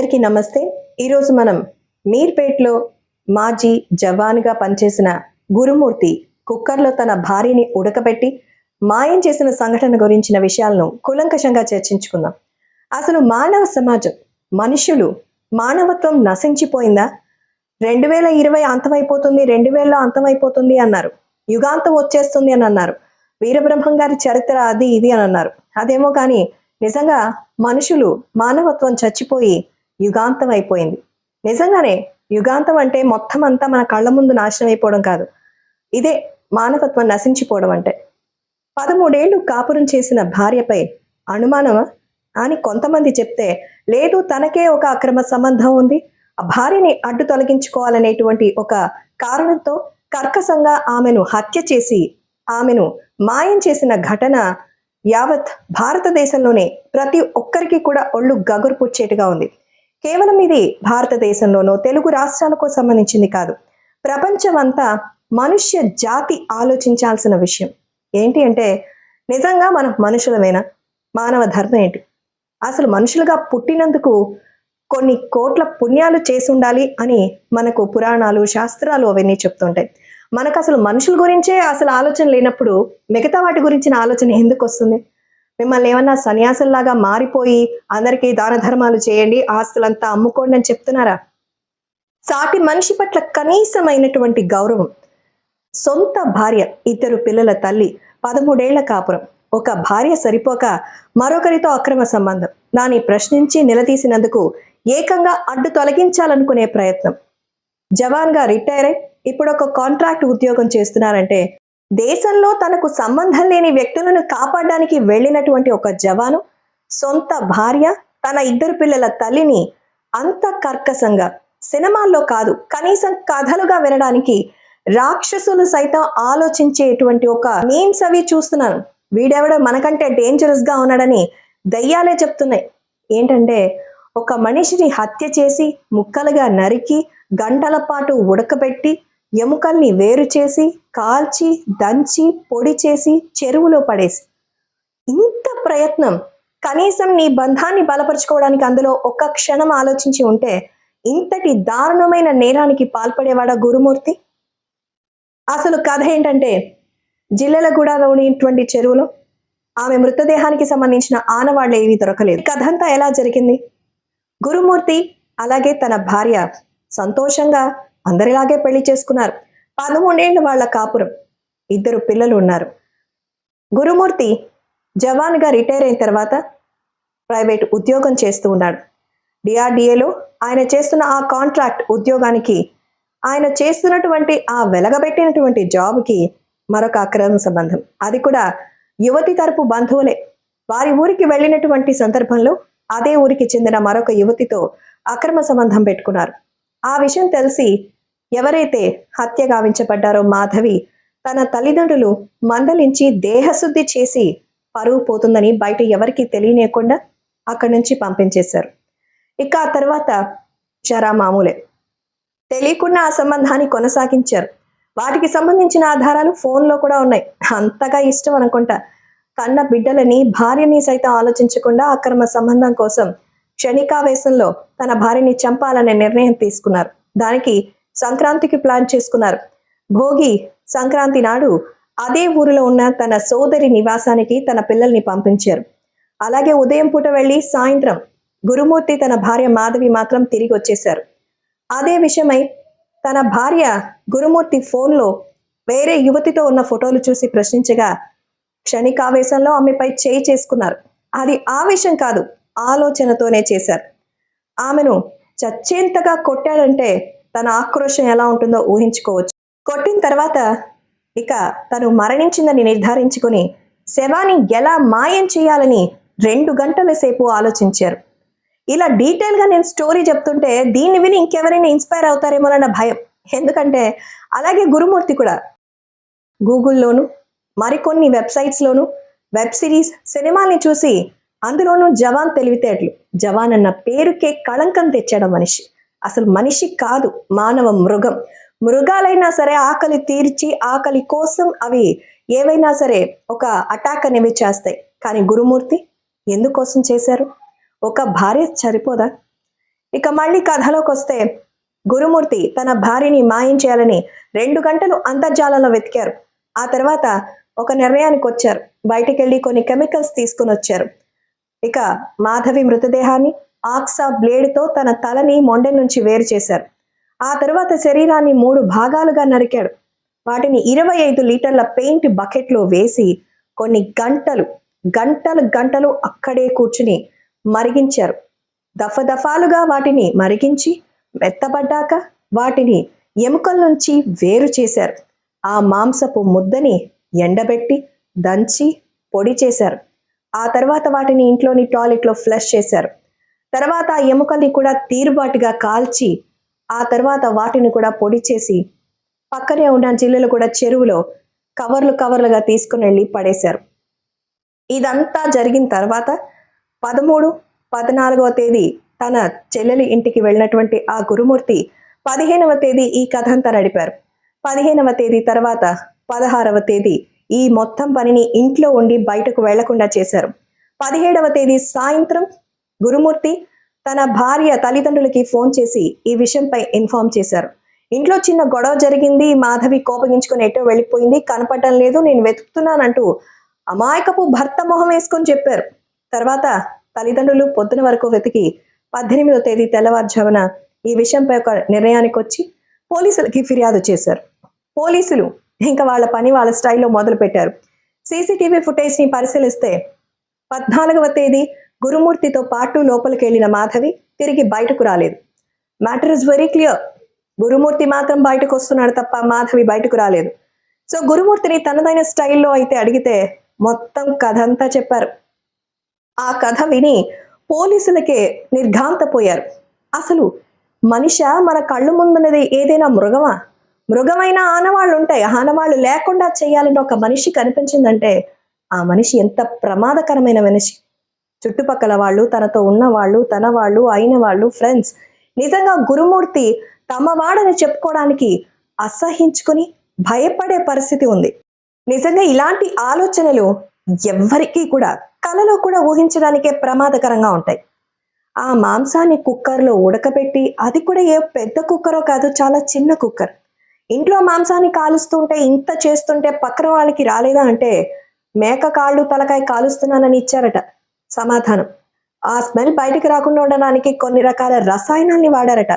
అందరికీ నమస్తే. ఈరోజు మనం మీర్పేట్లో మాజీ జవాన్గా పనిచేసిన గురుమూర్తి కుక్కర్లో తన భార్యని ఉడకబెట్టి మాయం చేసిన సంఘటన గురించిన విషయాలను కూలంకషంగా చర్చించుకుందాం. అసలు మానవ సమాజం, మనుషులు, మానవత్వం నశించిపోయిందా? 2020 అంతమైపోతుంది, 2000లో అంతమైపోతుంది అన్నారు. యుగాంతం వచ్చేస్తుంది అని అన్నారు. వీరబ్రహ్మం గారి చరిత్ర అది ఇది అని అన్నారు. అదేమో కానీ నిజంగా మనుషులు, మానవత్వం చచ్చిపోయి యుగాంతం అయిపోయింది. నిజంగానే యుగాంతం అంటే మొత్తం అంతా మన కళ్ళ ముందు నాశనం అయిపోవడం కాదు. ఇదే మానవత్వం నశించిపోవడం అంటే. 13 ఏళ్ళు కాపురం చేసిన భార్యపై అనుమానమా అని కొంతమంది చెప్తే, లేదు తనకే ఒక అక్రమ సంబంధం ఉంది, ఆ భార్యని అడ్డు తొలగించుకోవాలనేటువంటి ఒక కారణంతో కర్కశంగా ఆమెను హత్య చేసి ఆమెను మాయం చేసిన ఘటన యావత్ భారతదేశంలోనే ప్రతి ఒక్కరికి కూడా ఒళ్ళు గగురు పుచ్చేట్టుగా ఉంది. కేవలం ఇది భారతదేశంలోనో తెలుగు రాష్ట్రాలకు సంబంధించింది కాదు, ప్రపంచం అంతా మనుష్య జాతి ఆలోచించాల్సిన విషయం. ఏంటి అంటే, నిజంగా మనం మనుషులమేనా? మానవ ధర్మం ఏంటి? అసలు మనుషులుగా పుట్టినందుకు కొన్ని కోట్ల పుణ్యాలు చేసి ఉండాలి అని మనకు పురాణాలు, శాస్త్రాలు అవన్నీ చెప్తుంటాయి. మనకు అసలు మనుషుల గురించే అసలు ఆలోచన లేనప్పుడు మిగతా వాటి గురించిన ఆలోచన ఎందుకు వస్తుంది? మిమ్మల్ని ఏమన్నా సన్యాసుల్లాగా మారిపోయి అందరికీ దాన ధర్మాలు చేయండి, ఆస్తులంతా అమ్ముకోండి అని చెప్తున్నారా? సాటి మనిషి పట్ల కనీసమైనటువంటి గౌరవం. సొంత భార్య, 2 పిల్లల తల్లి, 13 ఏళ్ల కాపురం, ఒక భార్య సరిపోక మరొకరితో అక్రమ సంబంధం, దాన్ని ప్రశ్నించి నిలదీసినందుకు ఏకంగా అడ్డు తొలగించాలనుకునే ప్రయత్నం. జవాన్గా రిటైర్ అయి ఇప్పుడు ఒక కాంట్రాక్ట్ ఉద్యోగం చేస్తున్నారంటే, దేశంలో తనకు సంబంధం లేని వ్యక్తులను కాపాడడానికి వెళ్ళినటువంటి ఒక జవాను సొంత భార్య, తన 2 పిల్లల తల్లిని అంత కర్కశంగా, సినిమాల్లో కాదు కనీసం కథలుగా వినడానికి రాక్షసులు సైతం ఆలోచించేటువంటి ఒక మీమ్స్ అవి చూస్తున్నాను. వీడెవడో మనకంటే డేంజరస్ గా ఉన్నాడని దయ్యాలే చెప్తున్నాయి. ఏంటంటే, ఒక మనిషిని హత్య చేసి ముక్కలుగా నరికి గంటల పాటు ఉడకబెట్టి ఎముకల్ని వేరు చేసి కాల్చి దంచి పొడి చేసి చెరువులో పడేసి, ఇంత ప్రయత్నం, కనీసం నీ బంధాన్ని బలపరుచుకోవడానికి అందులో ఒక క్షణం ఆలోచించి ఉంటే ఇంతటి దారుణమైన నేరానికి పాల్పడేవాడా గురుమూర్తి? అసలు కథ ఏంటంటే, జిల్లెలగూడలోని చెరువులో ఆమె మృతదేహానికి సంబంధించిన ఆనవాళ్లు ఏవి దొరకలేదు. కథ అంతా ఎలా జరిగింది? గురుమూర్తి అలాగే తన భార్య సంతోషంగా అందరిలాగే పెళ్లి చేసుకున్నారు. 13 ఏళ్ళు వాళ్ళ కాపురం, 2 పిల్లలు ఉన్నారు. గురుమూర్తి జవాన్గా రిటైర్ అయిన తర్వాత ప్రైవేట్ ఉద్యోగం చేస్తూ ఉన్నాడు. డిఆర్డిఏలో ఆయన చేస్తున్న ఆ కాంట్రాక్ట్ ఉద్యోగానికి, ఆయన చేస్తున్నటువంటి ఆ వెలగబెట్టినటువంటి జాబ్కి మరొక అక్రమ సంబంధం, అది కూడా యువతి తరపు బంధువులే. వారి ఊరికి వెళ్ళినటువంటి సందర్భంలో అదే ఊరికి చెందిన మరొక యువతితో అక్రమ సంబంధం పెట్టుకున్నారు. ఆ విషయం తెలిసి ఎవరైతే హత్య గావించబడ్డారో మాధవి, తన తల్లిదండ్రులు మందలించి దేహశుద్ధి చేసి పరువు పోతుందని బయట ఎవరికి తెలియనియకుండా అక్కడి నుంచి పంపించేశారు. ఇక ఆ తర్వాత చరా మామూలే, తెలియకుండా ఆ సంబంధాన్ని కొనసాగించారు. వాటికి సంబంధించిన ఆధారాలు ఫోన్లో కూడా ఉన్నాయి. అంతగా ఇష్టం అనుకుంటా, కన్న బిడ్డలని, భార్యని సైతం ఆలోచించకుండా అక్రమ సంబంధం కోసం క్షణికావేశంలో తన భార్యని చంపాలనే నిర్ణయం తీసుకున్నారు. దానికి సంక్రాంతికి ప్లాన్ చేసుకున్నారు. భోగి సంక్రాంతి నాడు అదే ఊరిలో ఉన్న తన సోదరి నివాసానికి తన పిల్లల్ని పంపించారు. అలాగే ఉదయం పూట వెళ్ళి సాయంత్రం గురుమూర్తి, తన భార్య మాధవి మాత్రం తిరిగి వచ్చేశారు. అదే విషయమై తన భార్య గురుమూర్తి ఫోన్లో వేరే యువతితో ఉన్న ఫోటోలు చూసి ప్రశ్నించగా క్షణికావేశంలో ఆమెపై చేయి చేసుకున్నారు. అది ఆవేశం కాదు, ఆలోచనతోనే చేశారు. ఆమెను చచ్చేంతగా కొట్టాడంటే తన ఆక్రోశం ఎలా ఉంటుందో ఊహించుకోవచ్చు. కొట్టిన తర్వాత ఇక తను మరణించిందని నిర్ధారించుకుని శవాన్ని ఎలా మాయం చేయాలని 2 గంటల సేపు ఆలోచించారు. ఇలా డీటెయిల్గా నేను స్టోరీ చెప్తుంటే దీన్ని విని ఇంకెవరైనా ఇన్స్పైర్ అవుతారేమోనన్న భయం. ఎందుకంటే అలాగే గురుమూర్తి కూడా గూగుల్లోను మరికొన్ని వెబ్సైట్స్లోను వెబ్ సిరీస్, సినిమాల్ని చూసి అందులోనూ జవాన్ తెలివితేటలు, జవాన్ అన్న పేరుకే కళంకం తెచ్చాడు మనిషి. అసలు మనిషి కాదు, మానవ మృగం. మృగాలైనా సరే ఆకలి తీర్చి, ఆకలి కోసం అవి ఏవైనా సరే ఒక అటాక్ అనేవి చేస్తాయి. కానీ గురుమూర్తి ఎందుకోసం చేశారు? ఒక భార్య సరిపోదా? ఇక మళ్ళీ కథలోకి వస్తే గురుమూర్తి తన భార్యని మాయం చేయాలని 2 గంటలు అంతర్జాలంలో వెతికారు. ఆ తర్వాత ఒక నిర్ణయానికి వచ్చారు. బయటికెళ్ళి కొన్ని కెమికల్స్ తీసుకుని వచ్చారు. ఇక మాధవి మృతదేహాన్ని ఆక్సా బ్లేడ్తో తన తలని మొండె నుంచి వేరు చేశారు. ఆ తర్వాత శరీరాన్ని 3 భాగాలుగా నరికాడు. వాటిని 25 లీటర్ల పెయింట్ బకెట్లో వేసి కొన్ని గంటలు అక్కడే కూర్చుని మరిగించారు. దఫాలుగా వాటిని మరిగించి మెత్తబడ్డాక వాటిని ఎముకల నుంచి వేరు చేశారు. ఆ మాంసపు ముద్దని ఎండబెట్టి దంచి పొడి చేశారు. ఆ తర్వాత వాటిని ఇంట్లోని టాయిలెట్లో ఫ్లష్ చేశారు. తర్వాత ఆ ఎముకల్ని కూడా తీరుబాటుగా కాల్చి ఆ తర్వాత వాటిని కూడా పొడి చేసి పక్కనే ఉన్న జిల్లులు కూడా చెరువులో కవర్లుగా తీసుకుని వెళ్ళి పడేశారు. ఇదంతా జరిగిన తర్వాత 13, 14వ తేదీ తన చెల్లెలి ఇంటికి వెళ్ళినటువంటి ఆ గురుమూర్తి 15వ తేదీ ఈ కథ అంతా నడిపారు. 15వ తేదీ తర్వాత 16వ తేదీ ఈ మొత్తం పనిని ఇంట్లో ఉండి బయటకు వెళ్లకుండా చేశారు. 17వ తేదీ సాయంత్రం గురుమూర్తి తన భార్య తల్లిదండ్రులకి ఫోన్ చేసి ఈ విషయంపై ఇన్ఫార్మ్ చేశారు. ఇంట్లో చిన్న గొడవ జరిగింది, మాధవి కోపగించుకొని ఎటో వెళ్ళిపోయింది, కనపడటం లేదు, నేను వెతుకుతున్నానంటూ అమాయకపు భర్త మొహం వేసుకొని చెప్పారు. తర్వాత తల్లిదండ్రులు పొద్దున వరకు వెతికి 18వ తేదీ తెల్లవారుజామున ఈ విషయంపై ఒక నిర్ణయానికి వచ్చి పోలీసులకి ఫిర్యాదు చేశారు. పోలీసులు ఇంకా వాళ్ళ పని వాళ్ళ స్టైల్లో మొదలు పెట్టారు. సీసీటీవీ ఫుటేజ్ని పరిశీలిస్తే 14వ తేదీ గురుమూర్తితో పాటు లోపలికి వెళ్ళిన మాధవి తిరిగి బయటకు రాలేదు. Matter is very clear. Gurumurthy మాత్రం బయటకు వస్తున్నాడు తప్ప మాధవి బయటకు రాలేదు. సో గురుమూర్తిని తనదైన స్టైల్లో అయితే అడిగితే మొత్తం కథ అంతా చెప్పారు. ఆ కథ విని పోలీసులకే నిర్ఘాంతపోయారు. అసలు మనిష మన కళ్ళు ముందున్నది ఏదైనా మృగమా? మృగమైన ఆనవాళ్ళు ఉంటాయి. ఆనవాళ్ళు లేకుండా చేయాలని ఒక మనిషి కనిపించిందంటే ఆ మనిషి ఎంత ప్రమాదకరమైన మనిషి. చుట్టుపక్కల వాళ్ళు, తనతో ఉన్న వాళ్ళు, తన వాళ్ళు, అయిన వాళ్ళు, ఫ్రెండ్స్ నిజంగా గురుమూర్తి తమ వాడని చెప్పుకోవడానికి అసహించుకుని భయపడే పరిస్థితి ఉంది. నిజంగా ఇలాంటి ఆలోచనలు ఎవ్వరికీ కూడా కలలో కూడా ఊహించడానికే ప్రమాదకరంగా ఉంటాయి. ఆ మాంసాన్ని కుక్కర్లో ఉడకబెట్టి, అది కూడా ఏ పెద్ద కుక్కరో కాదు, చాలా చిన్న కుక్కర్. ఇంట్లో మాంసాన్ని కాలుస్తుంటే, ఇంత చేస్తుంటే పక్కన వాళ్ళకి రాలేదా అంటే మేక కాళ్ళు తలకాయ కాలుస్తున్నానని ఇచ్చారట సమాధానం. ఆ స్మెల్ బయటికి రాకుండా ఉండడానికి కొన్ని రకాల రసాయనాల్ని వాడారట.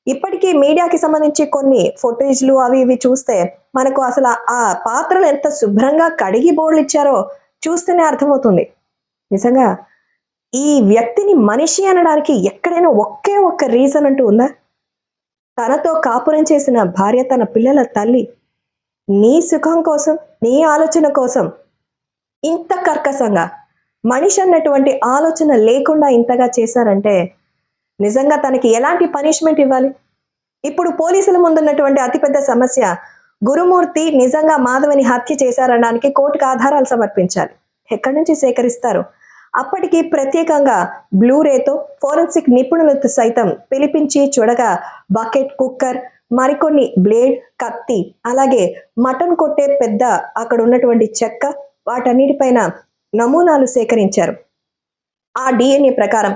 ఇప్పటికీ మీడియాకి సంబంధించి కొన్ని ఫుటేజ్లు అవి ఇవి చూస్తే మనకు అసలు ఆ పాత్రలు ఎంత శుభ్రంగా కడిగి బోర్డులు ఇచ్చారో చూస్తేనే అర్థమవుతుంది. నిజంగా ఈ వ్యక్తిని మనిషి అనడానికి ఎక్కడైనా ఒకే ఒక్క రీజన్ అంటూ ఉందా? తనతో కాపురం చేసిన భార్య, తన పిల్లల తల్లి నీ సుఖం కోసం, నీ ఆలోచన కోసం ఇంత కర్కశంగా, మనిషి అన్నటువంటి ఆలోచన లేకుండా ఇంతగా చేశారంటే నిజంగా తనకి ఎలాంటి పనిష్మెంట్ ఇవ్వాలి? ఇప్పుడు పోలీసుల ముందున్నటువంటి అతిపెద్ద సమస్య, గురుమూర్తి నిజంగా మాధవిని హత్య చేశారనడానికి కోర్టుకు ఆధారాలు సమర్పించాలి. ఎక్కడి నుంచి సేకరిస్తారు? అప్పటికి ప్రత్యేకంగా బ్లూరేతో ఫోరెన్సిక్ నిపుణులతో సైతం పిలిపించి చూడగా బకెట్, కుక్కర్, మరికొన్ని బ్లేడ్, కత్తి, అలాగే మటన్ కొట్టే పెద్ద అక్కడ ఉన్నటువంటి చెక్క, వాటన్నిటిపైన నమూనాలు సేకరించారు. ఆ డిఎన్ఏ ప్రకారం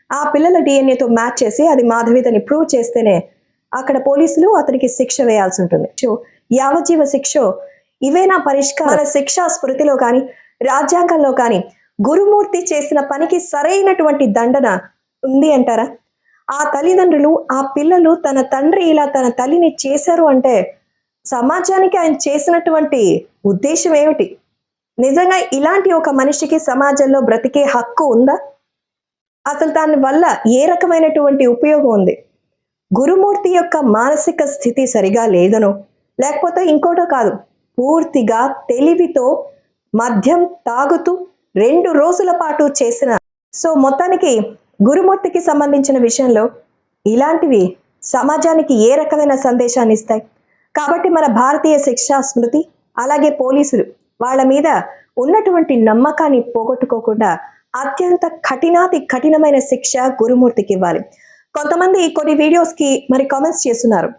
ఆ పిల్లల డిఎన్ఏతో మ్యాచ్ చేసి అది మాధవిదని ప్రూవ్ చేస్తేనే అక్కడ పోలీసులు అతనికి శిక్ష వేయాల్సి ఉంటుంది. యావజ్జీవ శిక్ష ఇవేనా పరిష్కార? శిక్షా స్మృతిలో కానీ రాజ్యాంగంలో కానీ గురుమూర్తి చేసిన పనికి సరైనటువంటి దండన ఉంది అంటారా? ఆ తల్లిదండ్రులు, ఆ పిల్లలు తన తండ్రి ఇలా తన తల్లిని చేశారు అంటే సమాజానికి ఆయన చేసినటువంటి ఉద్దేశం ఏమిటి? నిజంగా ఇలాంటి ఒక మనిషికి సమాజంలో బ్రతికే హక్కు ఉందా? అసలు దాని వల్ల ఏ రకమైనటువంటి ఉపయోగం ఉంది? గురుమూర్తి యొక్క మానసిక స్థితి సరిగా లేదనో, లేకపోతే ఇంకోటో కాదు, పూర్తిగా తెలివితో మద్యం తాగుతూ 2 రోజుల పాటు చేసిన. సో మొత్తానికి గురుమూర్తికి సంబంధించిన విషయంలో ఇలాంటివి సమాజానికి ఏ రకమైన సందేశాన్ని ఇస్తాయి? కాబట్టి మన భారతీయ శిక్షా స్మృతి అలాగే పోలీసులు వాళ్ళ మీద ఉన్నటువంటి నమ్మకాన్ని పోగొట్టుకోకుండా అత్యంత కఠినమైన శిక్ష గురుమూర్తికి ఇవ్వాలి. కొంతమంది కొన్ని వీడియోస్కి మరి కామెంట్స్ చేస్తున్నారు,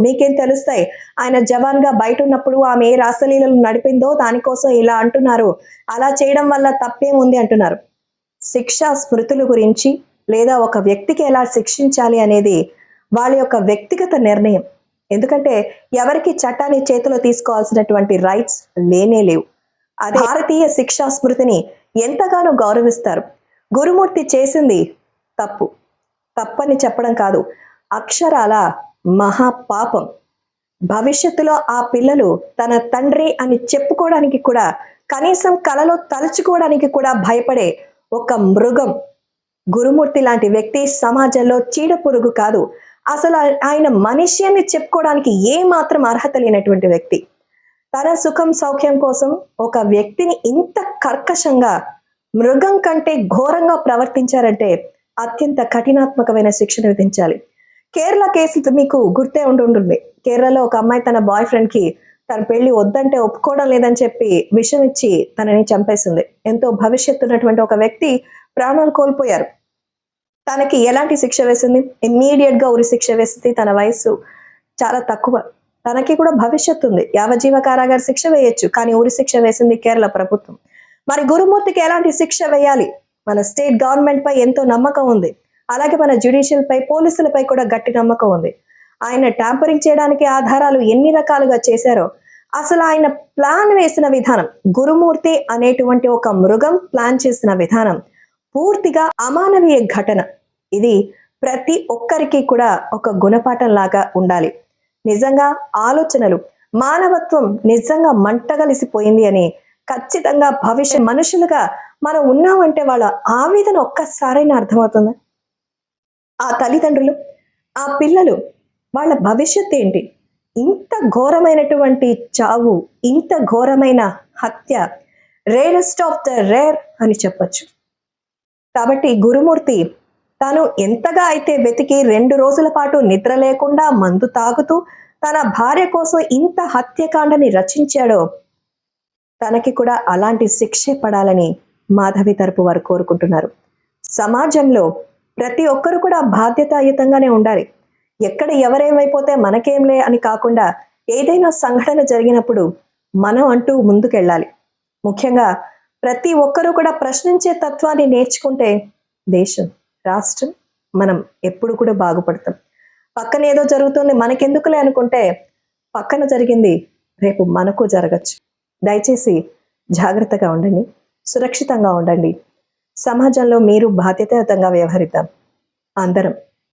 మీకేం తెలుస్తాయి, ఆయన జవాన్గా బయట ఉన్నప్పుడు ఆమె ఏ రాసలీలలు నడిపిందో దానికోసం ఇలా అంటున్నారు, అలా చేయడం వల్ల తప్పేముంది అంటున్నారు. శిక్షా స్మృతుల గురించి లేదా ఒక వ్యక్తికి ఎలా శిక్షించాలి అనేది వాళ్ళ యొక్క వ్యక్తిగత నిర్ణయం. ఎందుకంటే ఎవరికి చట్టాన్ని చేతిలో తీసుకోవాల్సినటువంటి రైట్స్ లేనే లేవు. అది భారతీయ శిక్షా స్మృతిని ఎంతగానో గౌరవిస్తారు. గురుమూర్తి చేసింది తప్పు, తప్పని చెప్పడం కాదు, అక్షరాల మహాపాపం. భవిష్యత్తులో ఆ పిల్లలు తన తండ్రి అని చెప్పుకోవడానికి కూడా, కనీసం కలలో తలుచుకోవడానికి కూడా భయపడే ఒక మృగం. గురుమూర్తి లాంటి వ్యక్తి సమాజంలో చీడపురుగు కాదు, అసలు ఆయన మనిషి అని చెప్పుకోవడానికి ఏ మాత్రం అర్హత లేనటువంటి వ్యక్తి. తన సుఖం సౌఖ్యం కోసం ఒక వ్యక్తిని ఇంత కర్కశంగా, మృగం కంటే ఘోరంగా ప్రవర్తించారంటే అత్యంత కఠినాత్మకమైన శిక్షణ విధించాలి. కేరళ కేసు మీకు గుర్తే ఉంటుంది. కేరళలో ఒక అమ్మాయి తన బాయ్ ఫ్రెండ్ కి తన పెళ్లి వద్దంటే ఒప్పుకోవడం లేదని చెప్పి విషం ఇచ్చి తనని చంపేసింది. ఎంతో భవిష్యత్తు ఉన్నటువంటి ఒక వ్యక్తి ప్రాణాలు కోల్పోయారు. తనకి ఎలాంటి శిక్ష వేసింది? ఇమ్మీడియట్ గా ఉరి శిక్ష వేసింది. తన వయసు చాలా తక్కువ, తనకి కూడా భవిష్యత్తు ఉంది. యావజ్జీవ కారాగార శిక్ష వేయొచ్చు, కానీ ఉరి శిక్ష వేసింది కేరళ ప్రభుత్వం. మరి గురుమూర్తికి ఎలాంటి శిక్ష వేయాలి? మన స్టేట్ గవర్నమెంట్ పై ఎంతో నమ్మకం ఉంది, అలాగే మన జ్యుడిషియల్ పై, పోలీసులపై కూడా గట్టి నమ్మకం ఉంది. ఆయన ట్యాంపరింగ్ చేయడానికి ఆధారాలు ఎన్ని రకాలుగా చేశారో, అసలు ఆయన ప్లాన్ వేసిన విధానం, గురుమూర్తి అనేటువంటి ఒక మృగం ప్లాన్ చేసిన విధానం పూర్తిగా అమానవీయ ఘటన. ఇది ప్రతి ఒక్కరికి కూడా ఒక గుణపాఠం లాగా ఉండాలి. నిజంగా ఆలోచనలు, మానవత్వం నిజంగా మంటగలిసిపోయింది అని ఖచ్చితంగా భవిష్య మనుషులుగా మనం ఉన్నామంటే వాళ్ళ ఆవేదన ఒక్కసారైనా అర్థమవుతుంది. ఆ తల్లిదండ్రులు, ఆ పిల్లలు, వాళ్ళ భవిష్యత్ ఏంటి? ఇంత ఘోరమైనటువంటి చావు, ఇంత ఘోరమైన హత్య రేరెస్ట్ ఆఫ్ ద రేర్ అని చెప్పొచ్చు. కాబట్టి గురుమూర్తి తాను ఎంతగా అయితే వెతికి 2 రోజుల పాటు నిద్ర లేకుండా మందు తాగుతూ తన భార్య కోసం ఇంత హత్యకాండని రచించాడో, తనకి కూడా అలాంటి శిక్షే పడాలని మాధవి తరపు వారు కోరుకుంటున్నారు. సమాజంలో ప్రతి ఒక్కరు కూడా బాధ్యతాయుతంగానే ఉండాలి. ఎక్కడ ఎవరేమైపోతే మనకేంలే అని కాకుండా ఏదైనా సంఘటన జరిగినప్పుడు మనం అంటూ ముందుకెళ్ళాలి. ముఖ్యంగా ప్రతి ఒక్కరూ కూడా ప్రశ్నించే తత్వాన్ని నేర్చుకుంటే దేశం, రాష్ట్రం, మనం ఎప్పుడు కూడా బాగుపడతాం. పక్కన ఏదో జరుగుతుంది మనకెందుకులే అనుకుంటే పక్కన జరిగింది రేపు మనకు జరగచ్చు. దయచేసి జాగ్రత్తగా ఉండండి, సురక్షితంగా ఉండండి. సమాజంలో మీరు బాధ్యతాయుతంగా వ్యవహరిద్దాం అందరం.